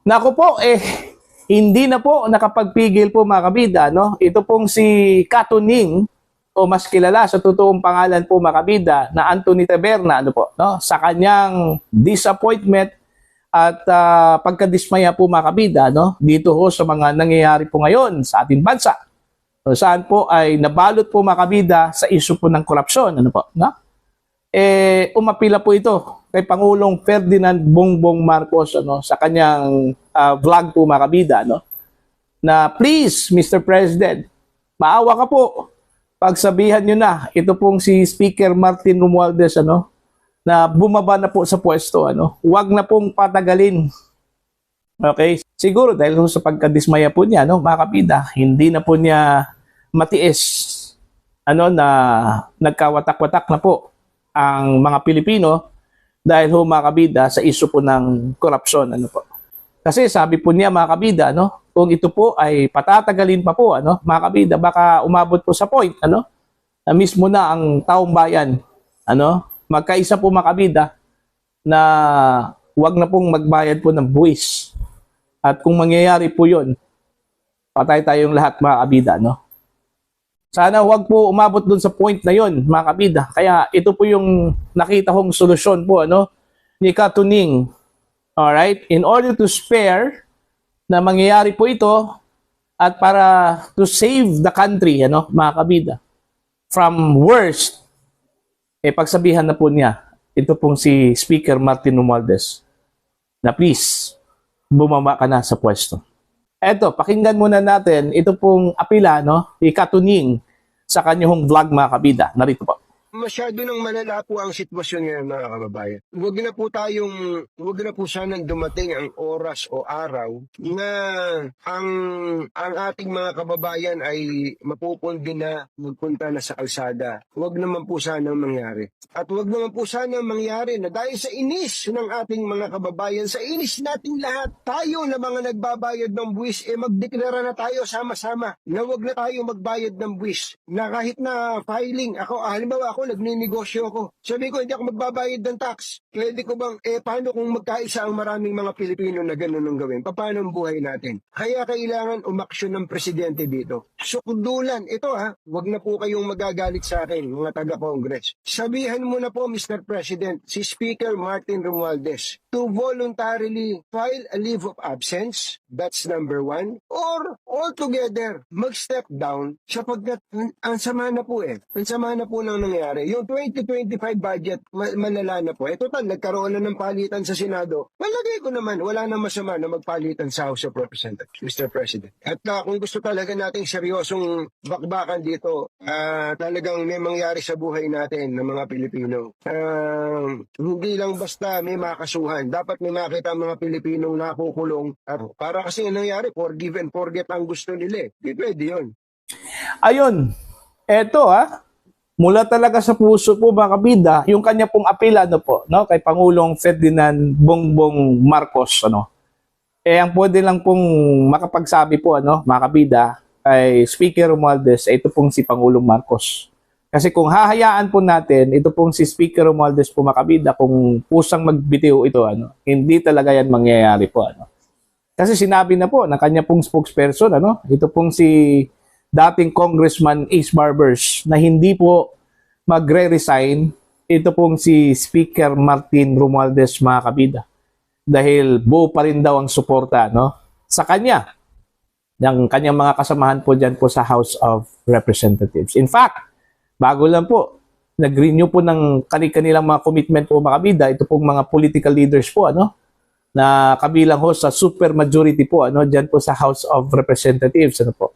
Naku po, hindi na po nakapagpigil po mga kabida, no? Ito pong si Katuning, o mas kilala sa totoong pangalan po mga kabida, na Anthony Taberna, ano po, no? Sa kanyang disappointment at pagkadismaya po mga kabida, no? Dito ho sa mga nangyayari po ngayon sa ating bansa. So, saan po ay nabalot po mga kabida sa issue po ng korupsyon, ano po, no? Umapila po ito kay Pangulong Ferdinand Bongbong Marcos, ano, sa kanyang vlog po mga kabida, no, na please Mr. President, maawa ka po, pagsabihan nyo na ito pong si Speaker Martin Romualdez, ano, na bumaba na po sa pwesto, ano, huwag na pong patagalin. Okay, siguro dahil sa pagkadismaya po niya, no, mga kabida, hindi na po niya matiis, ano, na nagkawatak-watak na po ang mga Pilipino dahil ho mga kabida sa issue po ng korupsyon, ano po. Kasi sabi po niya mga kabida, no, kung ito po ay patatagalin pa po, ano, mga kabida, baka umabot po sa point, ano, na mismo na ang taong bayan, ano, magkaisa po mga kabida na wag na pong magbayad po ng buwis. At kung mangyayari po yun, patay tayong lahat mga kabida, no. Sana huwag po umabot dun sa point na yon, mga kabida. Kaya ito po yung nakita kong solusyon po, ano, ni Katuning. Alright? In order to spare na mangyayari po ito at para to save the country, ano, mga kabida, from worst, pagsabihan na po niya, ito pong si Speaker Martin Romualdez, na please, bumaba ka na sa pwesto. Eto, pakinggan muna natin ito pong apela, no, ni Katuning sa kanyang vlog mga kabida. Narito po. Masyado nang malala po ang sitwasyon ngayon mga kababayan. Huwag na po sanang dumating ang oras o araw na ang ating mga kababayan ay mapupundi na magpunta na sa kalsada. Huwag naman po sanang mangyari. At huwag naman po sanang mangyari na dahil sa inis ng ating mga kababayan, sa inis nating lahat, tayo na mga nagbabayad ng buwis, magdeklara na tayo sama-sama na huwag na tayo magbayad ng buwis. Na kahit na filing, halimbawa ako, nagninegosyo ako. Sabi ko, hindi ako magbabayad ng tax. Pwede ko bang, paano kung magkaisa ang maraming mga Pilipino na gano'n ang gawin? Paano ang buhay natin? Kaya kailangan umaksyon ng presidente dito. Sukundulan, ito wag na po kayong magagalit sa akin, mga taga-Congress. Sabihan mo na po, Mr. President, si Speaker Martin Romualdez, to voluntarily file a leave of absence, that's number one, or altogether, mag-step down sapagkat ang sama na po ang sama na po nang nangyari. Yung 2025 budget, malala na po. Total, nagkaroon na ng palitan sa Senado. Malagay ko naman, wala na masama na magpalitan sa House of Representatives, Mr. President. At kung gusto talaga nating seryosong bakbakan dito, talagang may mangyari sa buhay natin ng mga Pilipino. Hindi lang basta may makasuhan. Dapat may makita ang mga Pilipinong nakukulong. Para kasi nangyari, forgive and forget ang gusto nila. Hindi pwede yun. Ayun, eto mula talaga sa puso po mga kabida, yung kanya pong apela, no po, no, kay Pangulong Ferdinand Bongbong Marcos, ano. Ang pwede lang pong makapagsabi po, ano, mga kabida, kay Speaker Romualdez, ito pong si Pangulong Marcos. Kasi kung hahayaan po natin, ito pong si Speaker Romualdez po mga kabida, kung pusang magbitiw ito, ano, hindi talaga yan mangyayari po, ano. Kasi sinabi na po ng kanya pong spokesperson, ano, ito pong si dating Congressman Ace Barbers, na hindi po magre-resign, ito pong si Speaker Martin Romualdez mga kabida. Dahil buo pa rin daw ang suporta, no, sa kanya, ng kanyang mga kasamahan po dyan po sa House of Representatives. In fact, bago lang po, nag-renew po ng kanilang mga commitment po mga kabida, ito pong mga political leaders po, ano, na kabilang ho sa super majority po, ano, dyan po sa House of Representatives, ano po.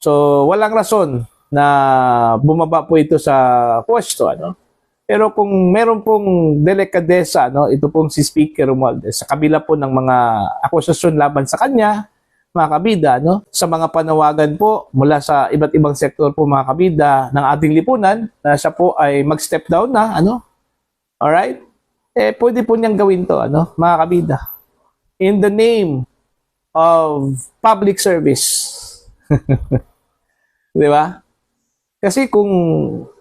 So, walang rason na bumaba po ito sa pwesto, ano. Pero kung meron pong delikadesa, no, ito pong si Speaker Romualdez, sa kabila po ng mga akusasyon laban sa kanya, mga kabida, no, sa mga panawagan po mula sa iba't ibang sektor po mga kabida ng ating lipunan, na siya po ay mag-step down na, ano. Alright? Pwede po niyang gawin to, ano, mga kabida. In the name of public service. Di ba? Kasi kung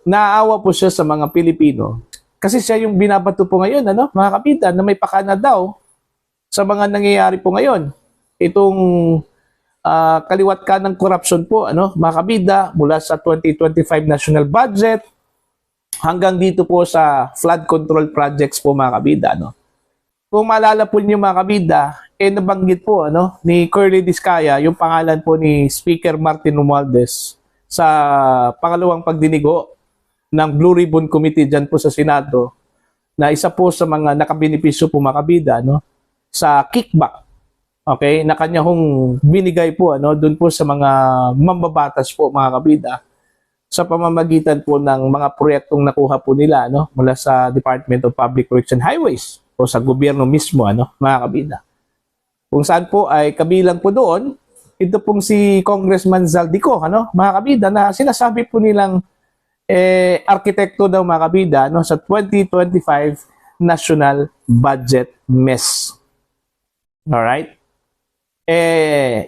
naawa po siya sa mga Pilipino, kasi siya yung binabato po ngayon, ano, mga kapita, na may pakana daw, sa mga nangyayari po ngayon. Itong kaliwat ka ng corruption po, mga kabida, mula sa 2025 national budget hanggang dito po sa flood control projects po, mga kabida. Kung maalala po niyo, mga kabida, nabanggit po ni Curly Discaya yung pangalan po ni Speaker Martin Romualdez sa pangalawang pagdinigo ng Blue Ribbon Committee dyan po sa Senado, na isa po sa mga nakabenepisyo po, mga kabida, sa kickback, okay, na kanya hong binigay po doon po sa mga mambabatas po, mga kabida, sa pamamagitan po ng mga proyektong nakuha po nila mula sa Department of Public Works and Highways o sa gobyerno mismo, mga kabida. Kung saan po ay kabilang po doon ito pong si Congressman Zaldico, mga kabida, na sinasabi po nilang arkitekto daw, mga kabida, sa 2025 national budget mess. Alright?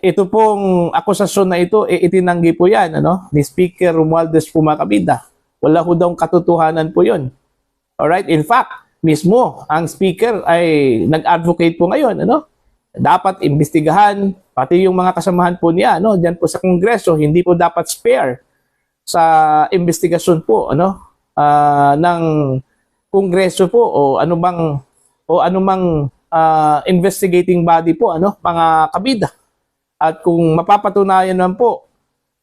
Ito pong akusasyon na ito, itinanggi po yan, ni Speaker Romualdez po, mga kabida. Wala ho daw katotohanan po yun. Alright? In fact, mismo, ang Speaker ay nag-advocate po ngayon, dapat imbestigahan, pati yung mga kasamahan po niya, dyan po sa Kongreso, hindi po dapat spare sa investigasyon po, ng Kongreso po o anumang investigating body po, mga kabida. At kung mapapatunayan naman po,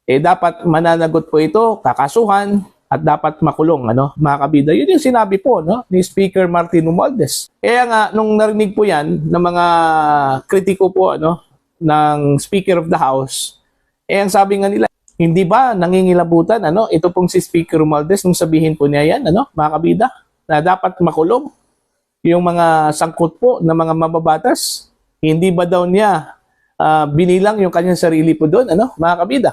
dapat mananagot po ito, kakasuhan, at dapat makulong, mga kabida. Yun yung sinabi po, ni Speaker Martin Romualdez. Kaya nga, nung narinig po yan ng mga kritiko po, ng Speaker of the House, ang sabi nga nila, hindi ba nangingilabutan, ito pong si Speaker Romualdez, nung sabihin po niya yan, mga kabida, na dapat makulong yung mga sangkot po ng mga mababatas. Hindi ba daw niya binilang yung kanyang sarili po doon, mga kabida?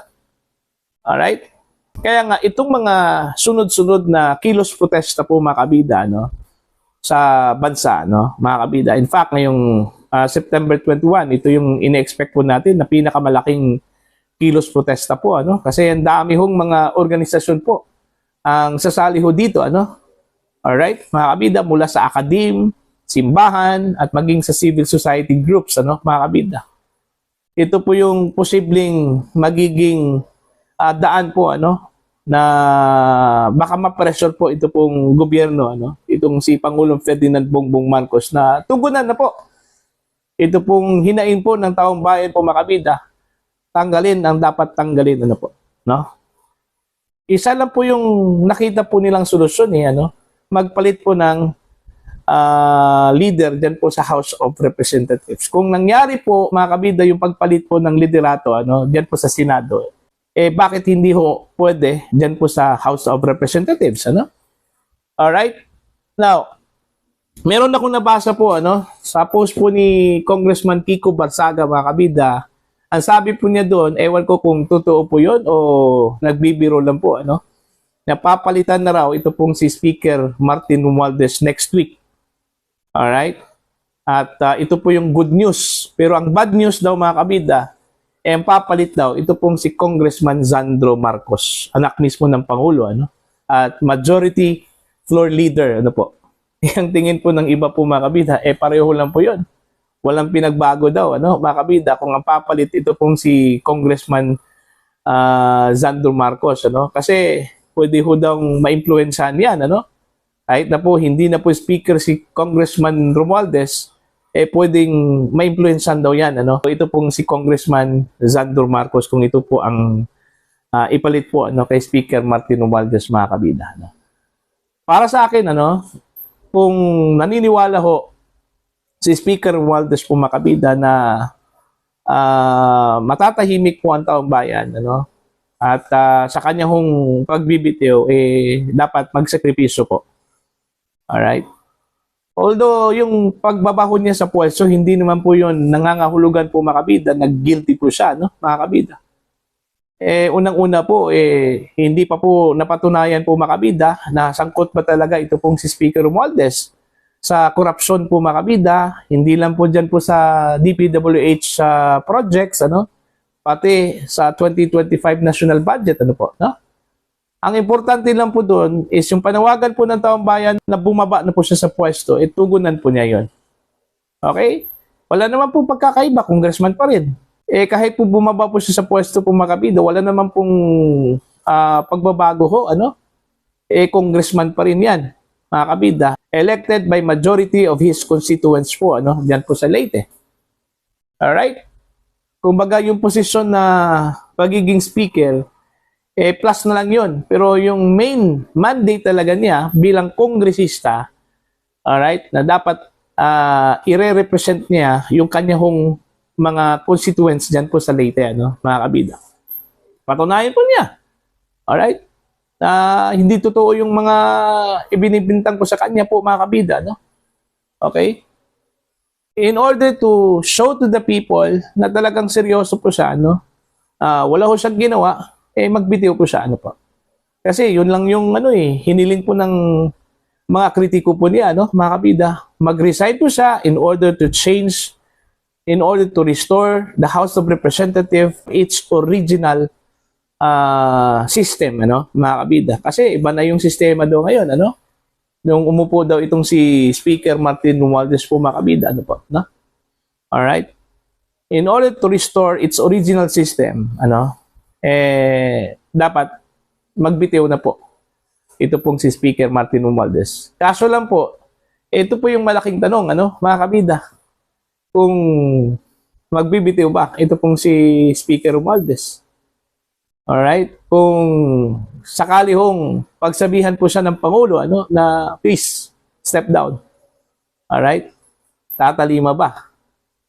Alright? Kaya nga, itong mga sunod-sunod na kilos protesta po, mga kabida, sa bansa, mga kabida. In fact, ngayong September 21, ito yung ine-expect po natin na pinakamalaking kilos protesta po, kasi ang dami hong mga organisasyon po ang sasali ho dito, Alright, mga kabida, mula sa academe, simbahan, at maging sa civil society groups, mga kabida. Ito po yung posibleng magiging daan po, na baka ma-pressure po ito pong gobyerno, itong si Pangulong Ferdinand Bongbong Marcos, na tugunan na po. Ito pong hinain po ng taong bayan po, mga kabida, tanggalin ang dapat tanggalin, Isa lang po yung nakita po nilang solusyon, magpalit po ng leader dyan po sa House of Representatives. Kung nangyari po, mga kabida, yung pagpalit po ng liderato, dyan po sa Senado, bakit hindi ho pwede dyan po sa House of Representatives, Alright? Now, meron akong nabasa po, sa post po ni Congressman Kiko Barsaga, mga kabida. Ang sabi po niya doon, ewan ko kung totoo po yun o nagbibiro lang po, napapalitan na raw ito pong si Speaker Martin Romualdez next week. Alright? At ito po yung good news. Pero ang bad news daw, mga kabida, ang papalit daw, ito pong si Congressman Sandro Marcos, anak mismo ng Pangulo, at majority floor leader, po. Ang tingin po ng iba po, mga kabida, pareho lang po yon. Walang pinagbago daw, mga kabida, kung ang papalit ito pong si Congressman Sandro Marcos, kasi pwede ho daw ma-influensyahan yan, kahit na po hindi na po speaker si Congressman Romualdez, pwedeng ma-influensyahan daw yan, Ito pong si Congressman Sandro Marcos, kung ito po ang ipalit po, kay Speaker Martin Romualdez, mga kabida, Para sa akin, kung naniniwala ho si Speaker Romualdez po, mga kabida, na matatahimik po ang taong bayan, at sa kanya hong pagbibitiw, dapat magsakripisyo po. Alright? Although yung pagbabaho niya sa pwesto, hindi naman po yun nangangahulugan po, mga kabida, nag-guilty po siya, mga kabida. Unang-una po, hindi pa po napatunayan po, mga kabida, na sangkot ba talaga ito pong si Speaker Romualdez sa korupsyon po, mga kabida. Hindi lang po dyan po sa DPWH projects, pati sa 2025 national budget, Ang importante lang po doon is yung panawagan po ng taong bayan na bumaba na po siya sa pwesto, tugunan po niya yon. Okay? Wala naman po pagkakaiba, congressman pa rin. Kahit po bumaba po siya sa pwesto po mga kabida, wala naman pong pagbabago ho, ano? Congressman pa rin yan, mga kabida. Elected by majority of his constituents po, ano? Diyan po sa Leyte. Alright? Kumbaga yung posisyon na pagiging speaker, plus na lang yun. Pero yung main mandate talaga niya bilang kongresista, alright, na dapat ire-represent niya yung kanyang mga constituents dyan po sa Leyte, ano, mga kabida. Patunayan po niya. Alright? Hindi totoo yung mga ibinibintang ko sa kanya po, mga kabida, no? Okay? In order to show to the people na talagang seryoso po siya, no? Wala ko siyang ginawa, magbitiw po siya, ano po. Kasi yun lang yung, hiniling po ng mga kritiko po niya, no? Mga kabida. Mag-resign po siya in order to change, in order to restore the House of Representatives its original system, ano, mga kabida. Kasi iba na yung sistema daw ngayon, ano? Nung umupo daw itong si Speaker Martin Romualdez po, mga kabida, ano po, no? Alright? In order to restore its original system, ano, dapat magbitiw na po ito pong si Speaker Martin Romualdez. Kaso lang po, ito po yung malaking tanong, ano, mga kabida. Kung magbibitiw ba ito pong si Speaker Romualdez. Alright? Kung sakali hong pagsabihan po siya ng Pangulo, ano, na please, step down. Alright? Tatalima ba?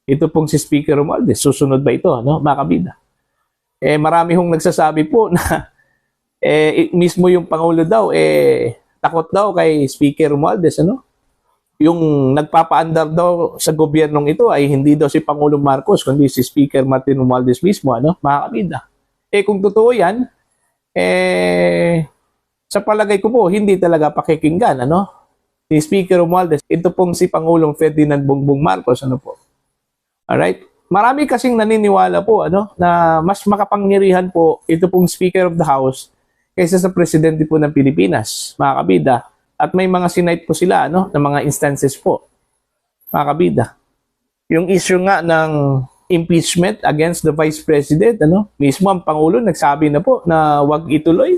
Ito pong si Speaker Romualdez. Susunod ba ito, ano, mga kabida? Marami hong nagsasabi po na mismo yung Pangulo daw, takot daw kay Speaker Romualdez, ano? Yung nagpapaandar daw sa gobyernong ito ay hindi daw si Pangulong Marcos, kundi si Speaker Martin Romualdez mismo, ano, mga kabida. Kung totoo yan, sa palagay ko po, hindi talaga pakikinggan, ano, ni Speaker Romualdez. Ito pong si Pangulong Ferdinand Bongbong Marcos, ano po. Alright? Marami kasing naniniwala po, ano, na mas makapangyarihan po ito pong Speaker of the House kaysa sa Presidente po ng Pilipinas, mga kabida. At may mga sinight po sila, ano, ng mga instances po, mga kabida. Yung issue nga ng impeachment against the Vice President, ano, mismo ang Pangulo nagsabi na po na wag ituloy,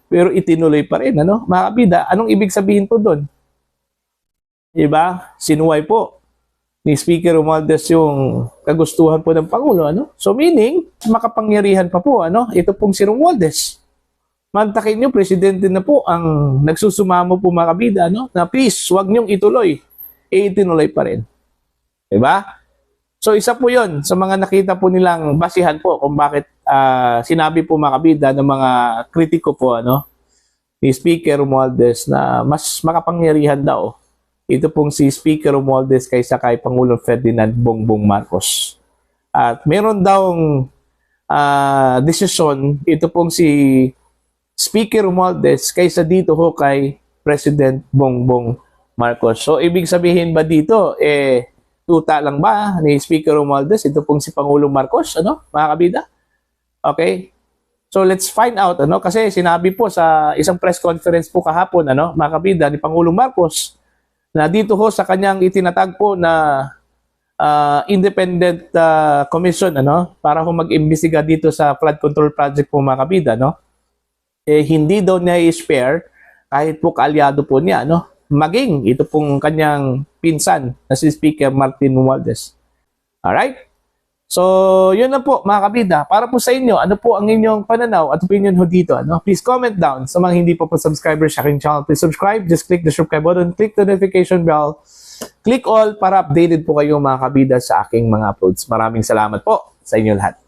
pero itinuloy pa rin, ano, mga kabida. Anong ibig sabihin po doon? Diba? Sinuway po ni Speaker Romualdez yung kagustuhan po ng Pangulo, ano? So meaning, makapangyarihan pa po, ano, ito pong si Romualdez. Mantakin nyo, presidente na po ang nagsusumamo po, mga kabida, no? Na please, wag nyong ituloy. Itinuloy pa rin. Diba? So isa po yon sa mga nakita po nilang basihan po kung bakit sinabi po, mga kabida, ng mga kritiko po, ano, ni Speaker Romualdez na mas makapangyarihan daw ito pong si Speaker Romualdez kaysa kay Pangulong Ferdinand Bongbong Marcos. At meron daw desisyon ito pong si Speaker Romualdez kaysa dito ho kay President Bongbong Marcos. So, ibig sabihin ba dito, tuta lang ba ni Speaker Romualdez? Ito pong si Pangulong Marcos, ano, mga kabida? Okay? So, let's find out, ano, kasi sinabi po sa isang press conference po kahapon, ano, mga kabida, ni Pangulong Marcos, na dito ho sa kanyang itinatag po na independent commission, ano, para ho mag-imbestiga dito sa flood control project po, mga kabida, no? Hindi daw niya i-spare kahit po kaalyado po niya, no? Maging ito pong kanyang pinsan na si Speaker Martin Romualdez. Alright? So, yun na po, mga kabida. Para po sa inyo, ano po ang inyong pananaw at opinion ho dito, ano? Please comment down. Sa mga hindi pa po subscriber sa aking channel, please subscribe. Just click the subscribe button, click the notification bell, click all para updated po kayo, mga kabida, sa aking mga uploads. Maraming salamat po sa inyo lahat.